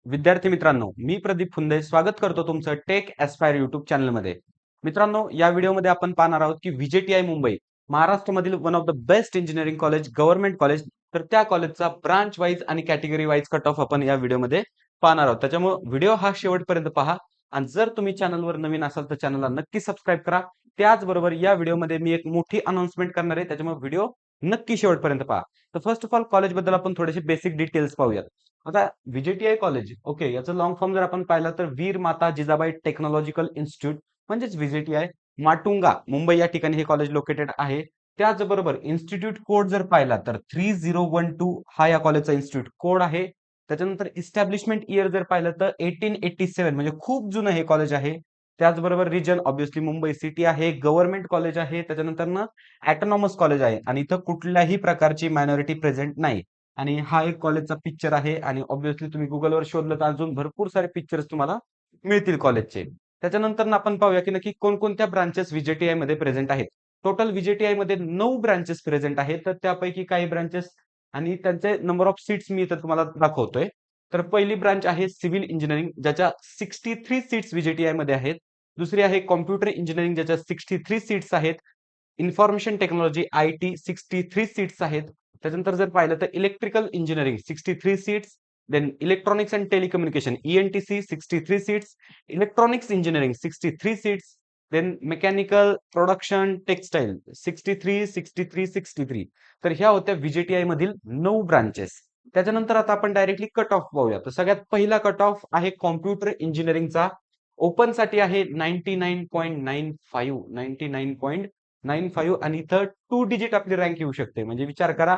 विद्यार्थी मित्रांनो, मी प्रदीप फुंदे स्वागत करतो तुमचं टेक एस्पायर युट्यूब चॅनलमध्ये. मित्रांनो, या व्हिडिओमध्ये आपण पाहणार आहोत की व्हीजेटीआय मुंबई महाराष्ट्रामधील one of the best engineering college, government college, तर त्या कॉलेजचा ब्रांच वाईज आणि कॅटेगरी वाईज कट ऑफ आपण या व्हिडिओमध्ये पाहणार आहोत. त्याच्यामुळे व्हिडिओ हा शेवटपर्यंत पहा आणि जर तुम्ही चॅनलवर नवीन असाल तर चॅनलला नक्की सबस्क्राईब करा. त्याचबरोबर या व्हिडिओमध्ये मी एक मोठी अनाउन्समेंट करणार आहे, त्याच्यामुळे व्हिडिओ नक्की शेवटपर्यंत पहा. तर फर्स्ट ऑफ ऑल कॉलेजबद्दल आपण थोडेसे बेसिक डिटेल्स पाहूयात. आता व्हीजेटीआय कॉलेज, ओके, याचं लॉंग फॉर्म जर आपण पाहिलं तर वीर माता जिजाबाई टेक्नॉलॉजिकल इन्स्टिट्यूट म्हणजेच व्हीजेटीआय माटुंगा मुंबई या ठिकाणी हे कॉलेज लोकेटेड आहे. त्याचबरोबर इन्स्टिट्यूट कोड जर पाहिला तर 3012 हा या कॉलेजचा इन्स्टिट्यूट कोड आहे. त्याच्यानंतर इस्टॅब्लिशमेंट इयर जर पाहिलं तर 1887 म्हणजे खूप जुनं हे कॉलेज आहे. त्याचबरोबर रिजन ऑब्व्हियसली मुंबई सिटी आहे, गव्हर्नमेंट कॉलेज आहे, त्याच्यानंतर ना ऑटोनॉमस कॉलेज आहे आणि इथं कुठल्याही प्रकारची मायनॉरिटी प्रेझेंट नाही. आणि हा एक कॉलेजचा पिक्चर आहे आणि ऑब्व्हियसली तुम्ही गुगलवर शोधलं तर अजून भरपूर सारे पिक्चर्स तुम्हाला मिळतील कॉलेजचे. त्याच्यानंतर आपण पाहूया की नक्की कोणकोणत्या ब्रांचेस व्हीजेटीआय मध्ये प्रेझेंट आहेत. टोटल व्हीजेटीआय मध्ये 9 ब्रांचेस प्रेझेंट आहेत, तर त्यापैकी काही ब्रांचेस आणि त्यांचे नंबर ऑफ सीट्स मी इथं तुम्हाला दाखवतोय. तर पहिली ब्रांच आहे सिव्हिल इंजिनिअरिंग, ज्याच्या 63 सीट्स व्हीजेटीआय मध्ये आहेत. दुसरी आहे कॉम्प्युटर इंजिनिअरिंग, ज्याच्या 63 सीट्स आहेत. इन्फॉर्मेशन टेक्नॉलॉजी आयटी 63 सीट्स आहेत. त्याच्यानंतर जर पाहिलं तर electrical engineering 63 seats, then electronics and telecommunication ENTC 63 seats, electronics engineering 63 seats, then mechanical production textile 63 63 63. तर ह्या होत्या व्हीजेटीआय मधील 9 ब्रांचेस. त्याच्यानंतर आता आपण डायरेक्टली कट ऑफ पाहूया. तर सगळ्यात पहिला कट ऑफ आहे कॉम्प्युटर इंजिनिअरिंगचा. ओपन साठी आहे 99.95 99.95 आणि इथं 2 डिजिट आपली रँक येऊ शकते, म्हणजे विचार करा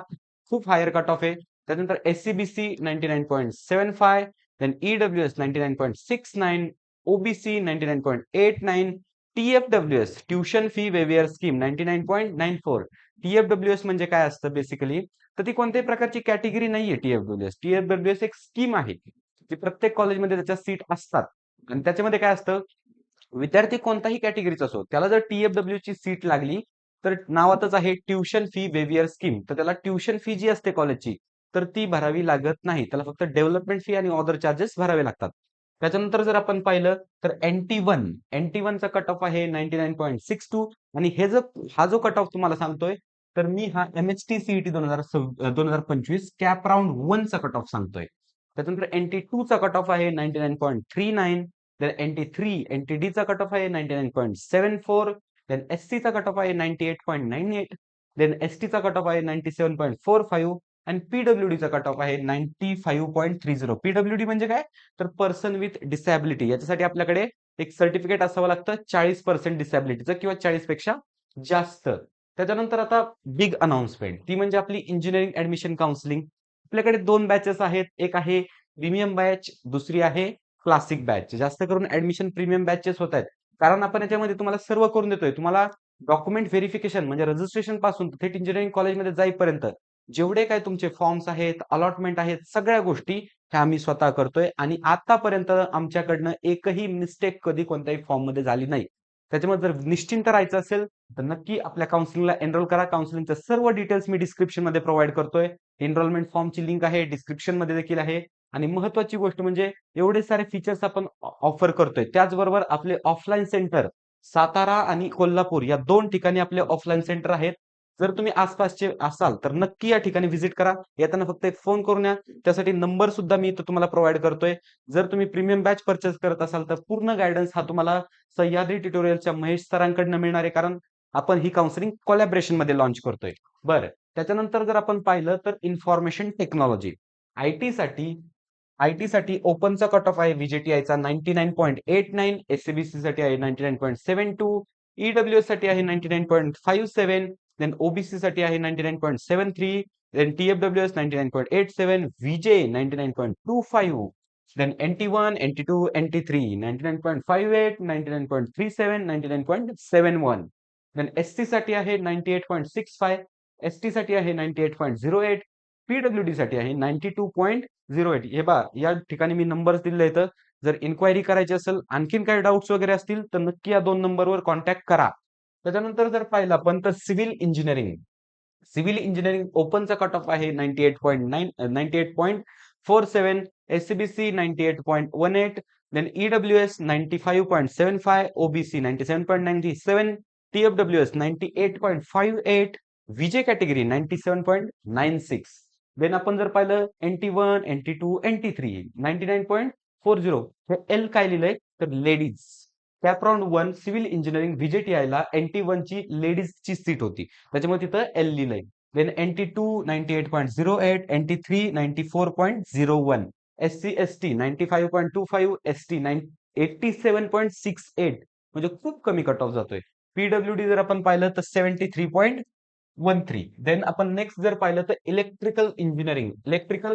खूप हायर कट ऑफ आहे. त्यानंतर SCBC 99.75, then EWS 99.69, OBC 99.89, TFWS tuition fee waiver scheme 99.94. TFWS म्हणजे काय असतं बेसिकली, तर ती कोणत्याही प्रकारची कॅटेगरी नाहीये. टीएफडब्ल्यूएस टीएफडब्ल्यूएस एक स्कीम आहे ती प्रत्येक कॉलेजमध्ये त्याच्या सीट असतात आणि त्याच्यामध्ये काय असतं, विद्यार्थी कोणताही कॅटेगरीचा असो त्याला जर टीएफडब्ल्यू ची सीट लागली तर नावातच आहे ट्युशन फी वेवियर स्कीम, तर त्याला ट्युशन फी जी असते कॉलेजची तर ती भरावी लागत नाही, त्याला फक्त डेव्हलपमेंट फी आणि अदर चार्जेस भरावे लागतात. त्याच्यानंतर जर आपण पाहिलं तर एनटी चा कट ऑफ आहे 99.62 आणि हा जो कट ऑफ तुम्हाला सांगतोय तर मी हा एमएचटी सीईटी 2025 कॅप राऊंड 1 चा कट ऑफ सांगतोय. त्याच्यानंतर एनटी 2 चा कट ऑफ आहे 99.39, देन NT3 NTD चा कट ऑफ आहे 99.74, देन SC चा कट ऑफ आहे 98.98, देन ST चा कट ऑफ आहे 97.45 आणि पीडब्ल्यूडी चा कट ऑफ आहे 95.30. पीडब्ल्यूडी म्हणजे काय, तर पर्सन विथ डिसॅबिलिटी. याच्यासाठी आपल्याकडे एक सर्टिफिकेट असावं लागतं 40% डिसॅबिलिटीचं किंवा 40 पेक्षा जास्त. त्याच्यानंतर आता बिग अनाउन्समेंट ती म्हणजे आपली इंजिनिअरिंग ऍडमिशन काउन्सिलिंग. आपल्याकडे 2 बॅचेस आहेत, एक आहे प्रीमियम बॅच, दुसरी आहे क्लासिक बॅच. जास्त करून ऍडमिशन प्रीमियम बॅचेस होत आहेत, कारण आपण याच्यामध्ये तुम्हाला सर्व करून देतोय. तुम्हाला डॉक्युमेंट व्हेरिफिकेशन म्हणजे रजिस्ट्रेशन पासून थेट इंजिनिअरिंग कॉलेजमध्ये जाईपर्यंत जेवढे काय तुमचे फॉर्म्स आहेत, अलॉटमेंट आहेत, सगळ्या गोष्टी ह्या आम्ही स्वतः करतोय आणि आतापर्यंत आमच्याकडनं एकही मिस्टेक कधी कोणत्याही फॉर्म मध्ये झाली नाही. त्याच्यामुळे जर निश्चिंत राहायचं असेल तर नक्की आपल्या काउन्सिलिंगला एनरोल करा. काउन्सिलिंगचे सर्व डिटेल्स मी डिस्क्रिप्शन मध्ये प्रोव्हाइड करतोय. एनरोलमेंट फॉर्मची लिंक आहे डिस्क्रिप्शन मध्ये देखील आहे. आणि महत्वाची गोष्ट म्हणजे एवढे सारे फीचर्स आपण ऑफर करतोय. त्याचबरोबर आपले ऑफलाईन सेंटर सातारा आणि कोल्हापूर या 2 ठिकाणी आपले ऑफलाईन सेंटर आहेत. जर तुम्ही आसपासचे असाल तर नक्की या ठिकाणी व्हिजिट करा. येताना फक्त एक फोन करून या, त्यासाठी नंबर सुद्धा मी इथं तुम्हाला प्रोव्हाइड करतोय. जर तुम्ही प्रीमियम बॅच परचेस करत असाल तर पूर्ण गायडन्स हा तुम्हाला सह्याद्री ट्युटोरियलच्या महेश सरांकडनं मिळणार आहे, कारण आपण ही काउन्सिलिंग कोलॅबरेशन मध्ये लॉन्च करतोय. बरं, त्याच्यानंतर जर आपण पाहिलं तर इन्फॉर्मेशन टेक्नॉलॉजी आयटी साठी ओपनचा कट ऑफ आहे व्हीजेटीआयचा 99.89, एससीबीसी साठी आहे 99.72, ईडब्ल्यूएस साठी आहे 99.57, देन ओबीसी साठी आहे 99.73, then TFWS 99.87, VJ 99.25, then NT1 NT2 NT3 99.58, 99.37, 99.71, then ST साठी आहे 98.65, एसटी साठी आहे 98.08, पीडब्ल्यूडी साठी आहे 92.08. हे बा या ठिकाणी मी नंबर्स दिले आहेत. जर इन्क्वायरी करायची असेल, आणखीन काही डाऊट्स वगैरे असतील तर नक्की या 2 नंबरवर कॉन्टॅक्ट करा. त्याच्यानंतर जर पाहिलं आपण तर सिव्हिल इंजिनिअरिंग ओपनचा कट ऑफ आहे 98.9 98.47, SCBC 98.18, then EWS 95.75, OBC 97.97, TFWS 98.58, VJ category 97.96. Then आपण जर पाहिलं NT1, NT2, NT3 99.40. हे एल काय लिहिलंय तर ladies. CAP round 1 civil engineering VJTI ला NT1 ची लेडीजची सीट होती, त्याच्यामुळे तिथं एल लिहिलंय. Then NT2 98.08, NT3 94.01, SC ST 95.25, ST 87.68, म्हणजे खूप कमी कट ऑफ जातोय. PWD जर आपण पाहिलं तर 73.13. देन आपण नेक्स्ट जर पाहिलं तर इलेक्ट्रिकल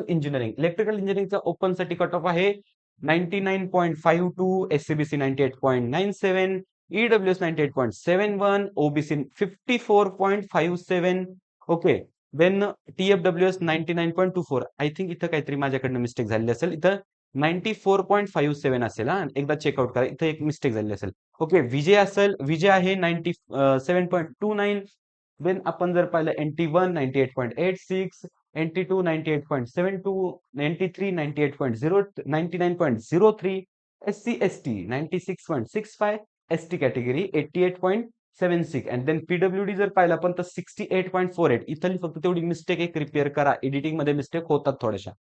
इंजिनिअरिंगचा ओपन साठी कट ऑफ आहे 99.52, SCBC 98.97, EWS 98.71, OBC 54.57. Okay. Then TFWS 99.24. I think इथं काहीतरी माझ्याकडनं मिस्टेक झालेली असेल, इथं 94.57 असेल. हा, एकदा चेकआउट करा, इथं एक मिस्टेक झालेली असेल. ओके, विजय असेल, विजय आहे 97.29. देन आपण जर पाहिलं NT1 98.86, NT2 98.72, NT3 99.03, SC ST 96.65, ST category 88.76. आणि देन PWD जर पाहिलं आपण तर 68.48. इथली फक्त तेवढी मिस्टेक एक रिपेअर करा, एडिटिंग मध्ये मिस्टेक होतात थोड्याशा.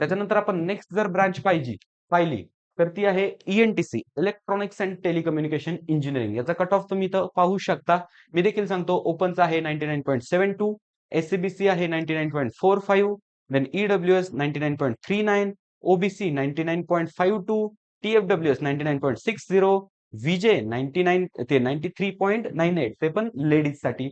त्याच्यानंतर आपण नेक्स्ट जर ब्रांच पाहिली तर ती आहे ENTC, electronics and telecommunication engineering. याचा कट ऑफ तुम्ही इथं पाहू शकता. मी देखील सांगतो, ओपनचा आहे 99.72, SCBC आहे 99.45, then EWS 99.39, OBC 99.52, TFWS 99.60, VJ 99 ते 93.98, ते पण लेडीज साठी.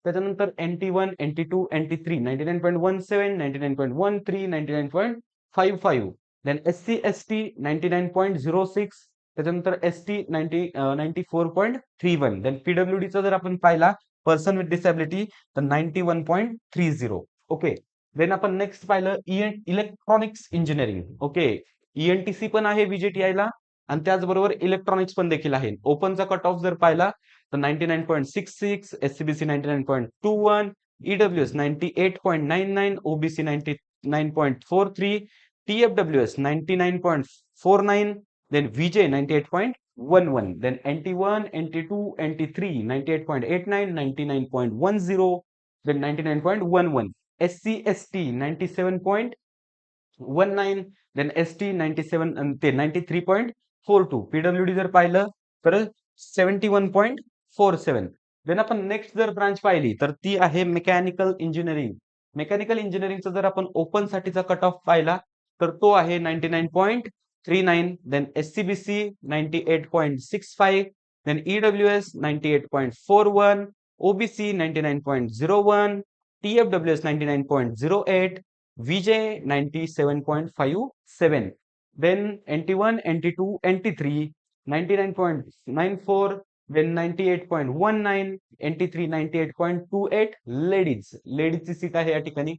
त्याच्यानंतर NT1, NT2, NT3 99.17, 99.13, 99.55. Then SC ST 99.06, त्याच्यानंतर ST 94.31. देन PWD चा जर आपण पाहिला पर्सन विथ डिसॅबिलिटी तर 91.30. ओके. देन आपण नेक्स्ट पाहिलं इलेक्ट्रॉनिक्स इंजिनिअरिंग. ओके, ENTC पण आहे VJTI ला आणि त्याचबरोबर इलेक्ट्रॉनिक्स पण देखील आहे. ओपनचा कट ऑफ जर पाहिला तर 99.66, SCBC 99.21, EWS 98.99, OBC 99.43, TFWS 99.49, then VJ 98.11, then NT1, NT2, NT3 98.89, 99.10, then 99.11, SC ST 97.19, then ST 97 and ते 93.42. PWD जर पाहिलं तर 71.47. देन आपण नेक्स्ट जर ब्रांच पाहिली तर ती आहे मेकॅनिकल इंजिनिअरिंग. मेकॅनिकल इंजिनिअरिंगचा जर आपण ओपन साठीचा कट ऑफ पाहिला तर तो आहे 99.39, then SCBC 98.65, then EWS 98.41, OBC 99.01, TFWS 99.08, VJ 97.57, then NT1, NT2, NT3 99.94, then 98.19, NT3 98.28. लेडीजची seat आहे या ठिकाणी.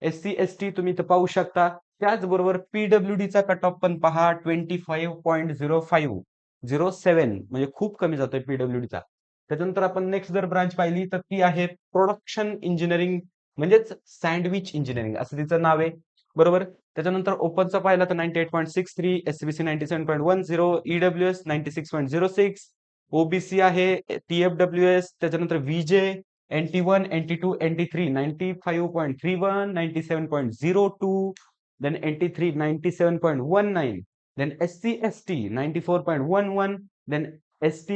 SC ST तुम्ही इथं पाहू शकता. त्याचबरोबर PWD चा कट ऑफ पण पहा 25.0507, म्हणजे खूप कमी जातोय PWD चा. त्याच्यानंतर आपण नेक्स्ट जर ब्रांच पाहिली तर ती आहे प्रोडक्शन इंजिनिअरिंग, म्हणजेच सँडविच इंजिनिअरिंग असं तिचं नाव आहे, बरोबर. त्याच्यानंतर ओपनचा पाहिला तर 98.63, SCBC 97.10, EWS 96.06, OBC आहे TFWS, त्याच्यानंतर VJ, NT1, NT2, NT3 95.31, 97.02, then NT3 97.19, then SC ST 94.11, then ST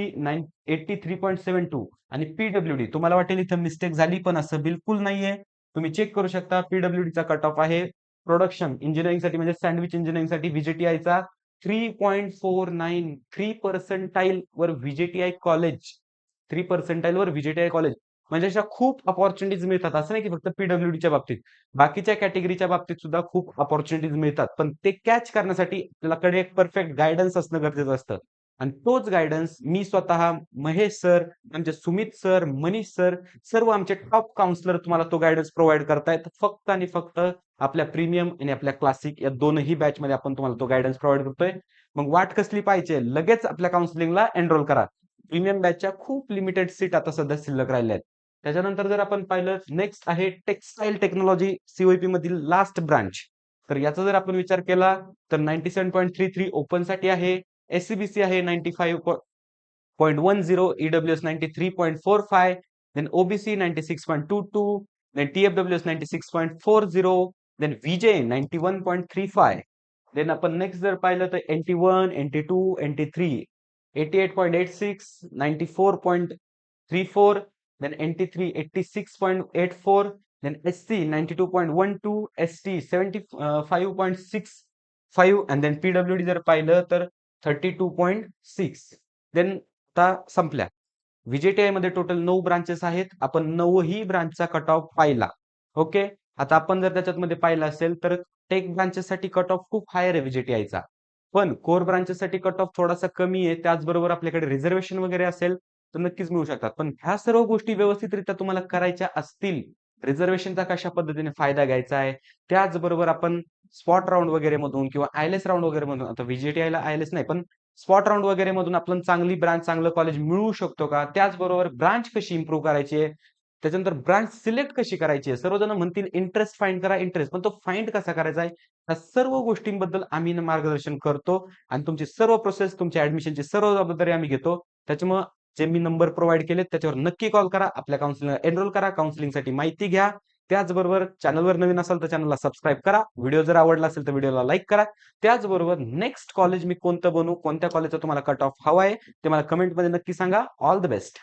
83.72. आणि PWD तुम्हाला वाटेल इथं मिस्टेक झाली, पण असं बिलकुल नाहीये. तुम्ही चेक करू शकता. PWD चा कट ऑफ आहे प्रोडक्शन इंजिनिअरिंग साठी, म्हणजे सँडविच इंजिनिअरिंग साठी VJTI चा 3.49. 3% वर VJTI कॉलेज, 3% वर VJTI कॉलेज, म्हणजे अशा खूप अपॉर्च्युनिटीज मिळतात. असं नाही की फक्त PWD च्या बाबतीत, बाकीच्या कॅटेगरीच्या बाबतीत सुद्धा खूप अपॉर्च्युनिटीज मिळतात. पण ते कॅच करण्यासाठी आपल्याकडे एक परफेक्ट गायडन्स असणं गरजेचं असतं. आणि तोच गायडन्स मी स्वतः, महेश सर, आमचे सुमित सर, मनीष सर, सर्व आमचे टॉप काउन्सिलर तुम्हाला तो गायडन्स प्रोव्हाइड करतायत. फक्त आणि फक्त आपल्या प्रीमियम आणि आपल्या क्लासिक या दोनही बॅच मध्ये आपण तुम्हाला तो गायडन्स प्रोव्हाइड करतोय. मग वाट कसली पाहिजे, लगेच आपल्या काउन्सिलिंगला एनरोल करा. प्रीमियम बॅचच्या खूप लिमिटेड सीट आता सध्या शिल्लक राहिल्या आहेत. त्याच्यानंतर जर आपण पाहिलं नेक्स्ट आहे टेक्सटाईल टेक्नॉलॉजी, COEP मधील लास्ट ब्रांच. तर याचा जर आपण विचार केला तर 97.33 ओपन साठी आहे, एससीबीसी आहे 95.10, EWS 93.45, then OBC 96.22, then TFWS 96.40, then VJ 91.35. Then आपण नेक्स्ट जर पाहिलं तर NT1, NT2, NT3 88.86, 94.34, then NT3 86.84, then SC 92.12, ST 75.65, and then PWD जर पाहिलं तर 32.6. देन आता संपल्या. व्हीजेटीआय मध्ये टोटल 9 ब्रांचेस आहेत. आपण 9ही ब्रांचचा कट ऑफ पाहिला. ओके. आता आपण जर त्याच्यामध्ये पाहिलं असेल तर टेक ब्रांचेससाठी कट ऑफ खूप हायर आहे व्हीजेटीआयचा. पण कोर ब्रांचेससाठी कट ऑफ थोडासा कमी आहे. त्याचबरोबर आपल्याकडे रिझर्वेशन वगैरे असेल तर नक्कीच मिळू शकतात. पण ह्या सर्व गोष्टी व्यवस्थितरित्या तुम्हाला करायच्या असतील, रिझर्वेशनचा कशा पद्धतीने फायदा घ्यायचा आहे, त्याचबरोबर आपण स्पॉट राउंड वगैरे मधून किंवा आयएलएस राउंड वगैरे मधून, आता व्हीजेटीआयला आयएलएस नाही पण स्पॉट राउंड वगैरे मधून आपण चांगली ब्रांच चांगलं कॉलेज मिळवू शकतो का, त्याचबरोबर ब्रांच कशी इम्प्रूव्ह करायची आहे, त्याच्यानंतर ब्रांच सिलेक्ट कशी करायची आहे. सर्वजण म्हणतील इंटरेस्ट फाइंड करा, इंटरेस्ट, पण तो फाइंड कसा करायचा आहे, या सर्व गोष्टींबद्दल आम्ही मार्गदर्शन करतो आणि तुमची सर्व प्रोसेस, तुमच्या ऍडमिशनची सर्व जबाबदारी आम्ही घेतो. त्याच्यामुळे जे मी नंबर प्रोव्हाइड केले त्याच्यावर नक्की कॉल करा, आपल्या काउन्सिलिंगला एनरोल करा, काउन्सिलिंगसाठी माहिती घ्या. त्याचबरोबर चॅनलवर नवीन असाल तर चॅनलला सबस्क्राईब करा. व्हिडिओ जर आवडला असेल तर व्हिडिओला लाईक करा. त्याचबरोबर नेक्स्ट कॉलेज मी कोणतं बनवू, कोणत्या कॉलेजचा तुम्हाला कट ऑफ हवा आहे ते मला कमेंटमध्ये नक्की सांगा. All the best.